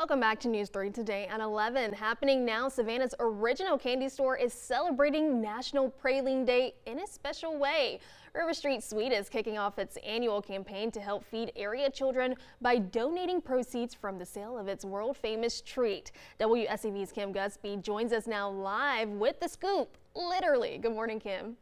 Welcome back to News 3 today at 11. Happening now, Savannah's original candy store is celebrating National Praline Day in a special way. River Street Sweet is kicking off its annual campaign to help feed area children by donating proceeds from the sale of its world-famous treat. WSAV's Kim Gusby joins us now live with the scoop, literally. Good morning, Kim.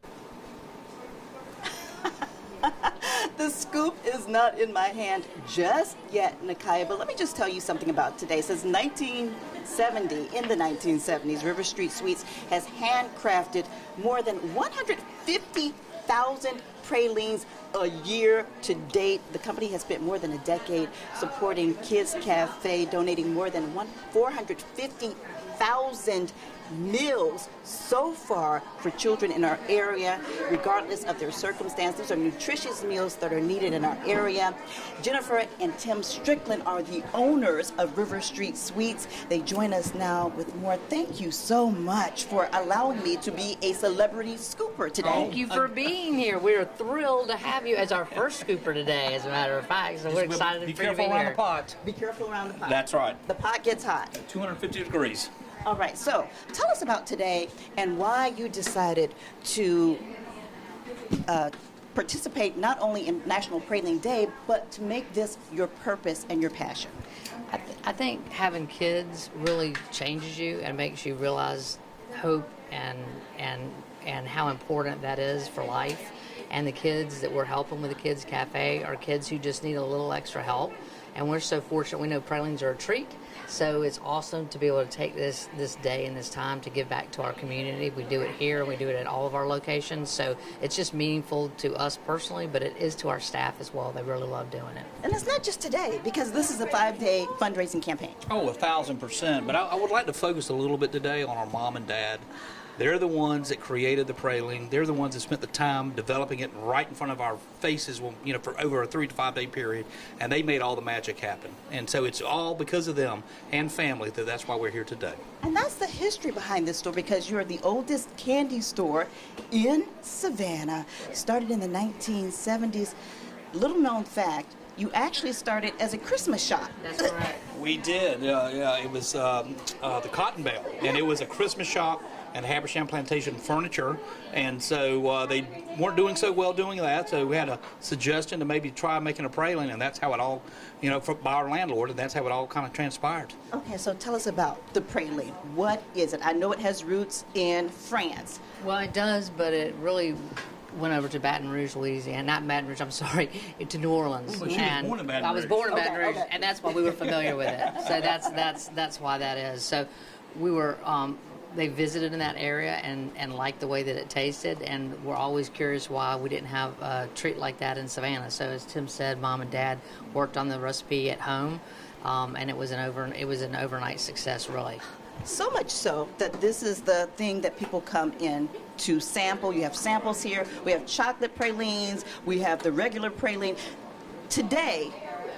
The scoop is not in my hand just yet, Nakaya, but let me just tell you something about today. Since 1970, in the 1970s, River Street Sweets has handcrafted more than 150,000 pralines a year to date. The company has spent more than a decade supporting Kids Cafe, donating more than 450,000 meals so far for children in our area, regardless of their circumstance. These are nutritious meals that are needed in our area. Jennifer and Tim Strickland are the owners of River Street Sweets. They join us now with more. Thank you so much for allowing me to be a celebrity scooper today. Thank you for being here. We're thrilled to have you as our first scooper today, as a matter of fact. So we're excited for you to be here. Be careful around the pot. Be careful around the pot. That's right. The pot gets hot. 250 degrees. All right, so tell us about today and why you decided to participate not only in National Praline Day, but to make this your purpose and your passion. I think having kids really changes you and makes you realize hope and how important that is for life. And the kids that we're helping with the Kids Cafe are kids who just need a little extra help. And we're so fortunate. We know pralines are a treat. So it's awesome to be able to take this day and this time to give back to our community. We do it here and we do it at all of our locations. So it's just meaningful to us personally, but it is to our staff as well. They really love doing it. And it's not just today, because this is a 5-day fundraising campaign. Oh, 1,000%. But I would like to focus a little bit today on our mom and dad. They're the ones that created the praline. They're the ones that spent the time developing it right in front of our faces, for over a 3 to 5 day period, and they made all the magic happen. And so it's all because of them and family that's why we're here today. And that's the history behind this store, because you're the oldest candy store in Savannah. Started in the 1970s. Little known fact, you actually started as a Christmas shop. That's right. We did. It was the Cotton Bell, and it was a Christmas shop and Habersham Plantation furniture, and so they weren't doing so well doing that, so we had a suggestion to maybe try making a praline, and that's how it all, by our landlord, and that's how it all kind of transpired. Okay, so tell us about the praline. What is it? I know it has roots in France. Well, it does, but it really went over to Baton Rouge, Louisiana. Not Baton Rouge, I'm sorry, to New Orleans. Well, and born in Baton Rouge. I was born in Baton Rouge, okay. and that's why we were familiar with it. So that's why that is. So we were. They visited in that area and liked the way that it tasted, and we're always curious why we didn't have a treat like that in Savannah. So as Tim said, Mom and Dad worked on the recipe at home, and it was an overnight success, really. So much so that this is the thing that people come in to sample. You have samples here. We have chocolate pralines. We have the regular praline. Today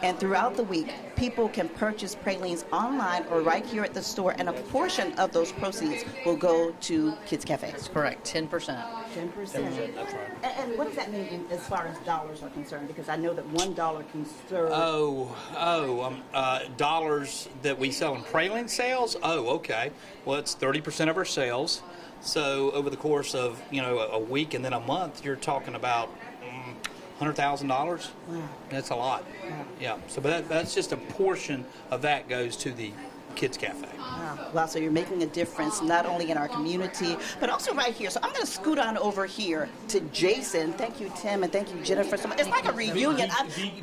and throughout the week, people can purchase pralines online or right here at the store, and a portion of those proceeds will go to Kids Cafe. That's correct, 10%. 10%. That's right. And what does that mean as far as dollars are concerned? Because I know that $1 can serve. Dollars that we sell in praline sales? Oh, okay. Well, it's 30% of our sales. So over the course of, a week and then a month, you're talking about $100,000. Wow. That's a lot. Yeah. So, but that's just a portion of that goes to the Kids Cafe. Wow, so you're making a difference not only in our community, but also right here. So I'm going to scoot on over here to Jason. Thank you, Tim, and thank you, Jennifer. So it's like a reunion.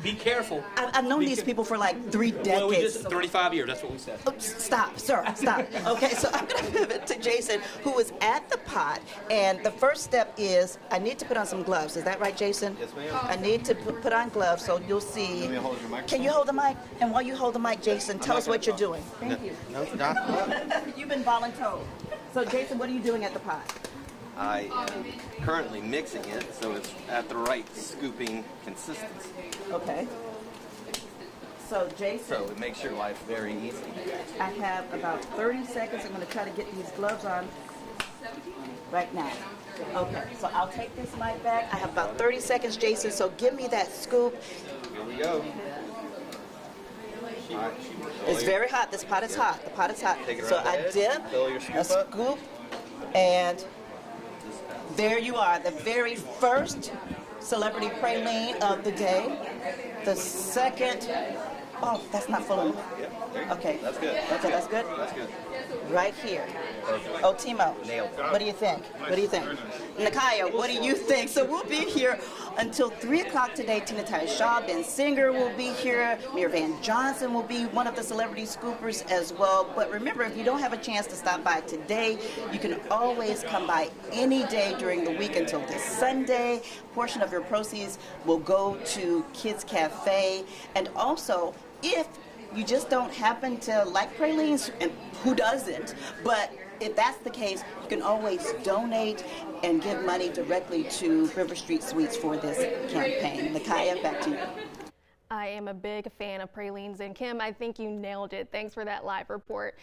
Be careful. I've known these people for like 3 decades. Well, we just 35 years, that's what we said. Oh, stop, sir, stop. Okay, so I'm going to pivot to Jason, who is at the pot, and the first step is I need to put on some gloves. Is that right, Jason? Yes, ma'am. I need to put on gloves so you'll see. Let me hold your microphone. Can you hold the mic? And while you hold the mic, Jason, tell us what you're doing. Thank you. No, stop. You've been voluntold. So, Jason, what are you doing at the pot? I am currently mixing it so it's at the right scooping consistency. Okay. So, Jason. So it makes your life very easy. I have about 30 seconds. I'm going to try to get these gloves on right now. Okay, so I'll take this mic back. I have about 30 seconds, Jason, so give me that scoop. Here we go. It's very hot. This pot is hot. The pot is hot. Take it So around the I edge, dip, fill your scoop a up. scoop, and there you are. The very first celebrity praline of the day. The second, oh, that's not full enough. Okay. That's good. Okay, that's good. That's good. Right here. Oh, Timo, Nailed it. what do you think? What do you think? Nakaya, what do you think? So we'll be here until 3 o'clock today. Tina Tai Shaw, Ben Singer will be here. Mayor Van Johnson will be one of the celebrity scoopers as well. But remember, if you don't have a chance to stop by today, you can always come by any day during the week until this Sunday. A portion of your proceeds will go to Kids Cafe. And also, if you just don't happen to like pralines, and who doesn't, but if that's the case, you can always donate and give money directly to River Street Sweets for this campaign. Nakaya, back to you. I am a big fan of pralines, and Kim, I think you nailed it. Thanks for that live report.